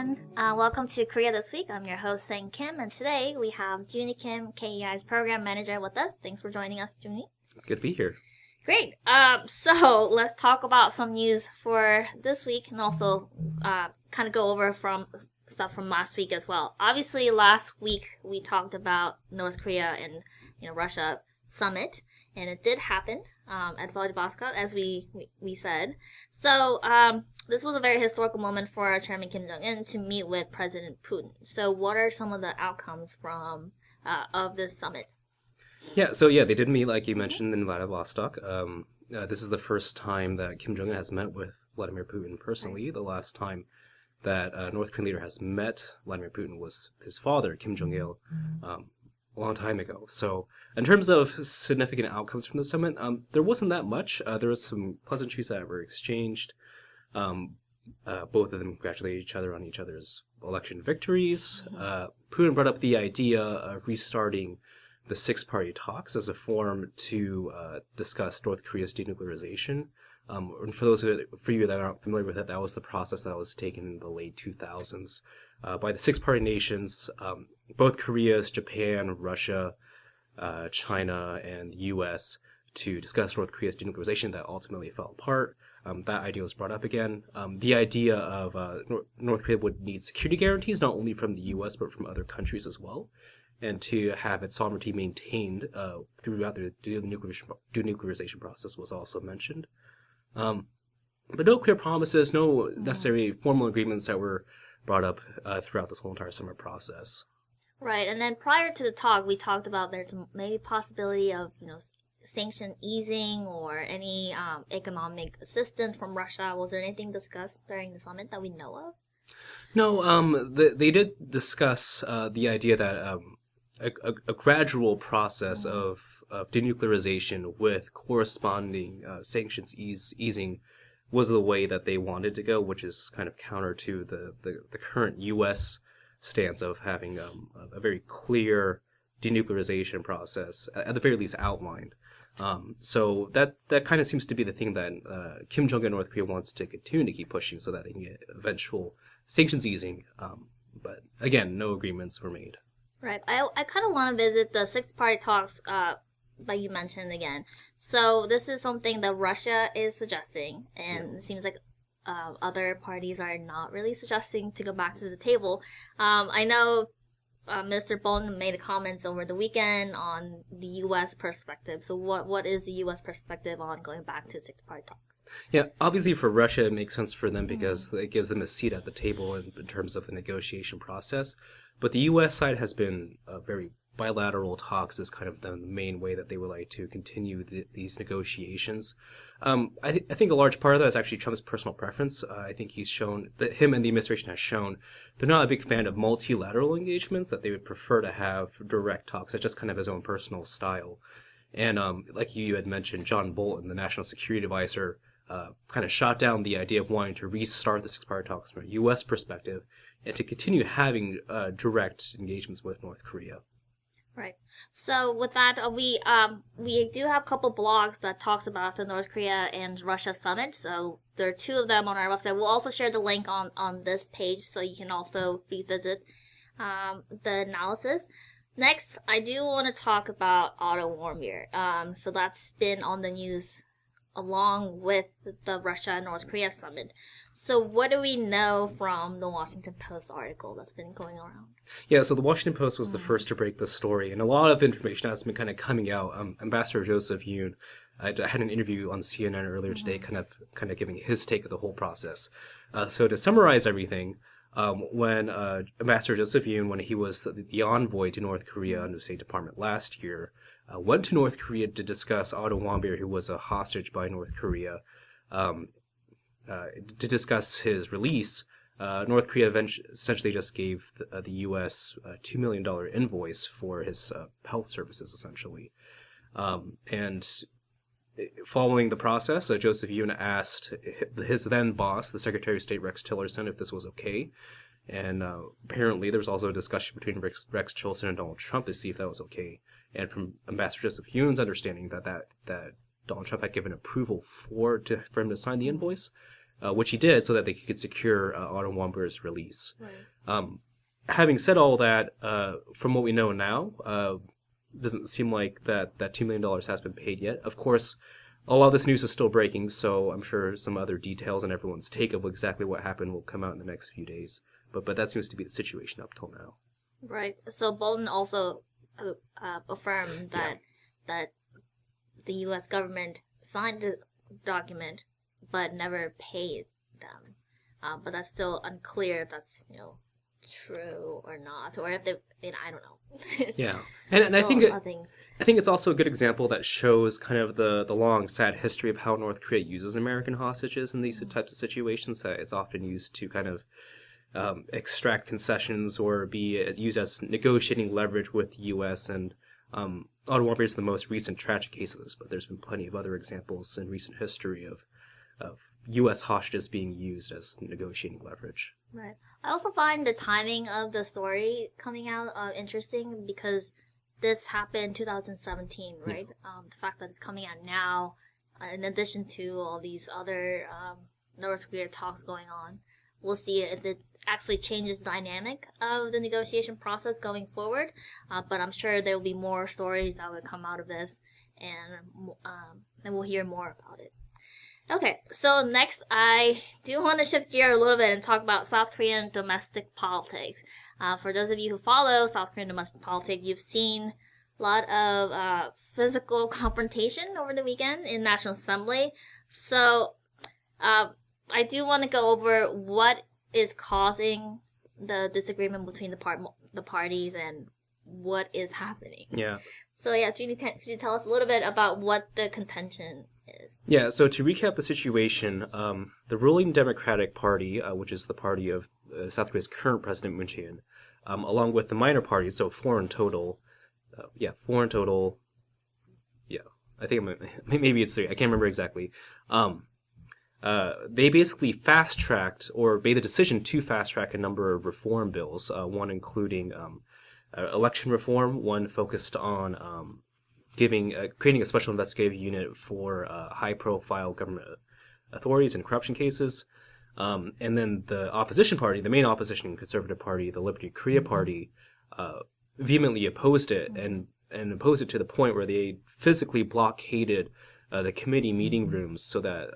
everyone. Welcome to Korea This Week. I'm your host, Sang Kim, and today we have Juni Kim, KEI's program manager, with us. Thanks for joining us, Juni. Good to be here. Great. So let's talk about some news for this week, and also kind of go over from stuff from last week as well. Obviously, last week we talked about North Korea and Russia summit, and it did happen at Vladivostok, as we said. So this was a very historical moment for Chairman Kim Jong-un to meet with President Putin. So what are some of the outcomes from of this summit? They did meet, like you mentioned, in Vladivostok. This is the first time that Kim Jong-un has met with Vladimir Putin personally. Right. The last time that a North Korean leader has met Vladimir Putin was his father, Kim Jong-il, a long time ago. So in terms of significant outcomes from the summit, there wasn't that much. There was some pleasantries that were exchanged. Both of them congratulated each other on each other's election victories. Putin brought up the idea of restarting the six-party talks as a forum to discuss North Korea's denuclearization. And for you that aren't familiar with it, that was the process that was taken in the late 2000s by the six-party nations, both Korea's, Japan, Russia, China, and the U.S., to discuss North Korea's denuclearization that ultimately fell apart. That idea was brought up again. The idea of North Korea would need security guarantees, not only from the U.S., but from other countries as well, and to have its sovereignty maintained throughout the denuclearization process was also mentioned. But no clear promises, no necessary formal agreements that were brought up throughout this whole entire summer process. Right, and then prior to the talk, we talked about there's maybe possibility of, sanction easing or any economic assistance from Russia. Was there anything discussed during the summit that we know of? No, they did discuss the idea that a gradual process of denuclearization with corresponding sanctions easing was the way that they wanted to go, which is kind of counter to the current U.S. stance of having a very clear denuclearization process, at the very least outlined. So that kind of seems to be the thing that Kim Jong-un North Korea wants to continue to keep pushing so that they can get eventual sanctions easing. But again, no agreements were made. Right. I kind of want to visit the six-party talks that you mentioned again. So this is something that Russia is suggesting, and it seems like other parties are not really suggesting to go back to the table. I know Mr. Bolton made comments over the weekend on the U.S. perspective. So what is the U.S. perspective on going back to six-party talks? Yeah, obviously for Russia it makes sense for them because it gives them a seat at the table in terms of the negotiation process. But the U.S. side has been very bilateral talks is kind of the main way that they would like to continue these negotiations. I think a large part of that is actually Trump's personal preference. I think he's shown that him and the administration has shown they're not a big fan of multilateral engagements, that they would prefer to have direct talks. That's just kind of his own personal style. And like you had mentioned, John Bolton, the national security advisor, kind of shot down the idea of wanting to restart the six-party talks from a U.S. perspective and to continue having direct engagements with North Korea. Right. So with that, we do have a couple blogs that talks about the North Korea and Russia summit. So there are two of them on our website. We'll also share the link on this page so you can also revisit the analysis. Next, I do want to talk about auto warfare. So that's been on the news along with the Russia and North Korea summit. So what do we know from the Washington Post article that's been going around? Yeah, so the Washington Post was the first to break the story, and a lot of information has been kind of coming out. Ambassador Joseph Yoon, I had an interview on CNN earlier today, kind of giving his take of the whole process. So to summarize everything, when Ambassador Joseph Yoon, when he was the envoy to North Korea under the State Department last year, went to North Korea to discuss Otto Warmbier, who was a hostage by North Korea, to discuss his release. North Korea essentially just gave the U.S. a $2 million invoice for his health services, essentially. And following the process, Joseph Yoon asked his then boss, the Secretary of State Rex Tillerson, if this was okay. And apparently there was also a discussion between Rex Tillerson and Donald Trump to see if that was okay. And from Ambassador Joseph Yoon's understanding that Donald Trump had given approval for him to sign the invoice, which he did so that they could secure Autumn Wamber's release. Right. Having said all that, from what we know now, doesn't seem like that $2 million has been paid yet. Of course, a lot of this news is still breaking, so I'm sure some other details and everyone's take of exactly what happened will come out in the next few days. But that seems to be the situation up till now. Right. So Bolton also affirmed that the U.S. government signed the document, but never paid them. But that's still unclear if that's true or not, or if they, I don't know. Yeah, and I think it's also a good example that shows kind of the long, sad history of how North Korea uses American hostages in these types of situations. That it's often used to kind of extract concessions or be used as negotiating leverage with the U.S. And Autumn Wamber is the most recent tragic case of this, but there's been plenty of other examples in recent history of U.S. hostages being used as negotiating leverage. Right. I also find the timing of the story coming out interesting because this happened in 2017, right? Yeah. The fact that it's coming out now, in addition to all these other North Korea talks going on, we'll see if it actually changes the dynamic of the negotiation process going forward. But I'm sure there will be more stories that will come out of this, and we'll hear more about it. Okay, so next I do want to shift gear a little bit and talk about South Korean domestic politics. For those of you who follow South Korean domestic politics, you've seen a lot of physical confrontation over the weekend in National Assembly. So I do want to go over what is causing the disagreement between the parties and what is happening. Yeah. So yeah, Juni, could you tell us a little bit about what the contention is? Yeah, so to recap the situation, the ruling Democratic Party, which is the party of South Korea's current president Moon Jae-in, along with the minor parties, so four in total, I think maybe it's three, I can't remember exactly, they basically fast-tracked, or made the decision to fast-track a number of reform bills, one including election reform, one focused on creating a special investigative unit for high-profile government authorities and corruption cases, and then the opposition party, the main opposition conservative party, the Liberty Korea Party, vehemently opposed it, and opposed it to the point where they physically blockaded the committee meeting rooms so that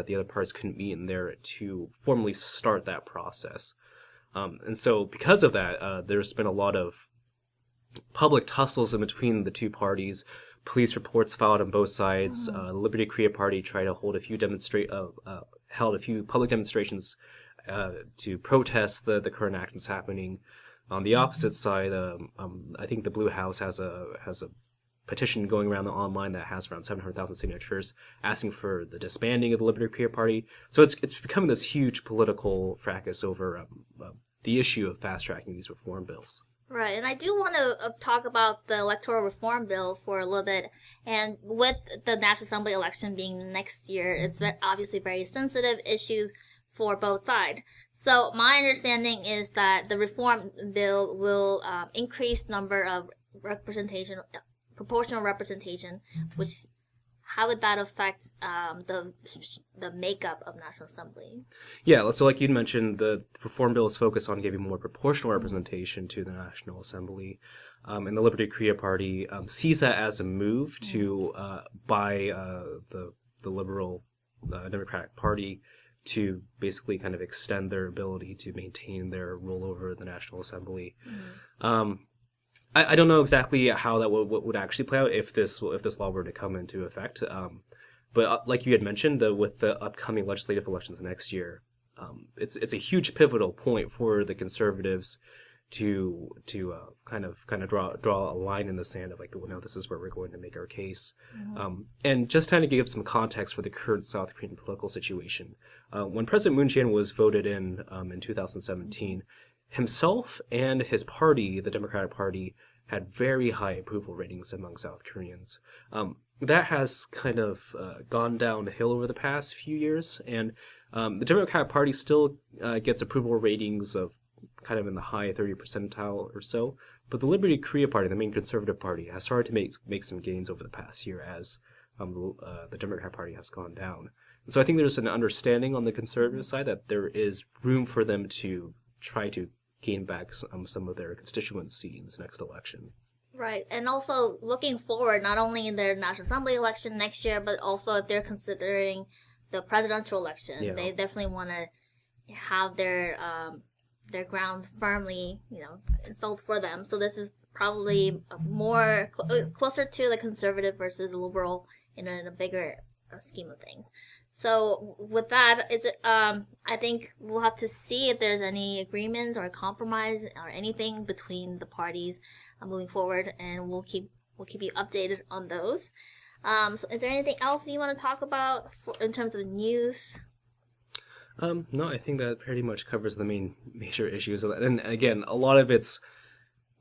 the other parties couldn't meet in there to formally start that process. And so because of that, there's been a lot of public tussles in between the two parties. Police reports filed on both sides. The Liberty Korea Party tried to hold held a few public demonstrations to protest the current actions happening. On the opposite side, I think the Blue House has a petition going around online that has around 700,000 signatures asking for the disbanding of the Liberty Korea Party. So it's becoming this huge political fracas over the issue of fast-tracking these reform bills. Right, and I do want to talk about the electoral reform bill for a little bit. And with the National Assembly election being next year, it's obviously a very sensitive issue for both sides. So my understanding is that the reform bill will increase number of proportional representation, which how would that affect the makeup of National Assembly? Yeah, so like you'd mentioned, the reform bill is focused on giving more proportional representation to the National Assembly. And the Liberty Korea Party sees that as a move to buy the Liberal Democratic Party to basically kind of extend their ability to maintain their rule over the National Assembly. I don't know exactly how that would actually play out if this law were to come into effect. But like you had mentioned, with the upcoming legislative elections next year, it's a huge pivotal point for the conservatives to kind of draw a line in the sand of like, well, no, this is where we're going to make our case. And just kind of give some context for the current South Korean political situation. When President Moon Jae-in was voted in 2017, himself and his party, the Democratic Party, had very high approval ratings among South Koreans. That has kind of gone downhill over the past few years, and the Democratic Party still gets approval ratings of kind of in the high 30 percentile or so, but the Liberty Korea Party, the main conservative party, has started to make some gains over the past year as the Democratic Party has gone down. So I think there's an understanding on the conservative side that there is room for them to try to gain back some of their constituency in this next election. Right, and also looking forward, not only in their National Assembly election next year, but also if they're considering the presidential election, Yeah. they definitely want to have their grounds firmly, installed for them. So this is probably more closer to the conservative versus liberal in a bigger scheme of things. So with that, I think we'll have to see if there's any agreements or compromise or anything between the parties moving forward, and we'll keep you updated on those. So is there anything else you want to talk about in terms of the news? No, I think that pretty much covers the major issues. And again, a lot of it's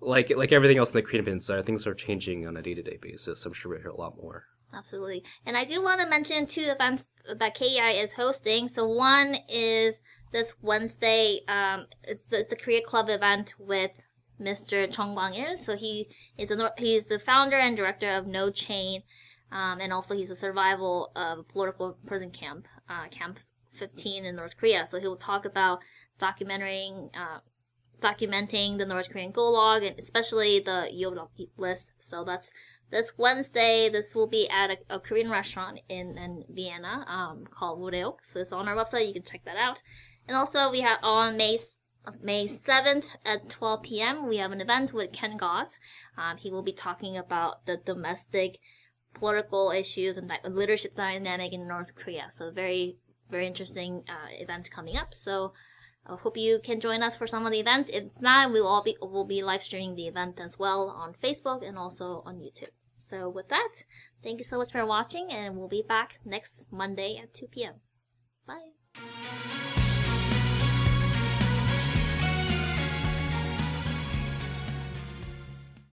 like everything else in the Korean Peninsula, things are changing on a day-to-day basis. I'm sure we'll hear a lot more. Absolutely. And I do want to mention 2 events that KEI is hosting. So one is this Wednesday. It's a Korea Club event with Mr. Chung Bang-il. So he's the founder and director of No Chain, and also he's a survival of a political prison camp, Camp 15 in North Korea. So he will talk about documenting the North Korean Gulag, and especially the Yodo list. So that's this Wednesday. This will be at a Korean restaurant in Vienna called Wodeok. So it's on our website. You can check that out. And also we have on May 7th at 12 p.m. we have an event with Ken Goss. He will be talking about the domestic political issues and leadership dynamic in North Korea. So very, very interesting event coming up. So I hope you can join us for some of the events. If not, we'll be live streaming the event as well on Facebook and also on YouTube. So with that, thank you so much for watching, and we'll be back next Monday at 2 p.m. Bye.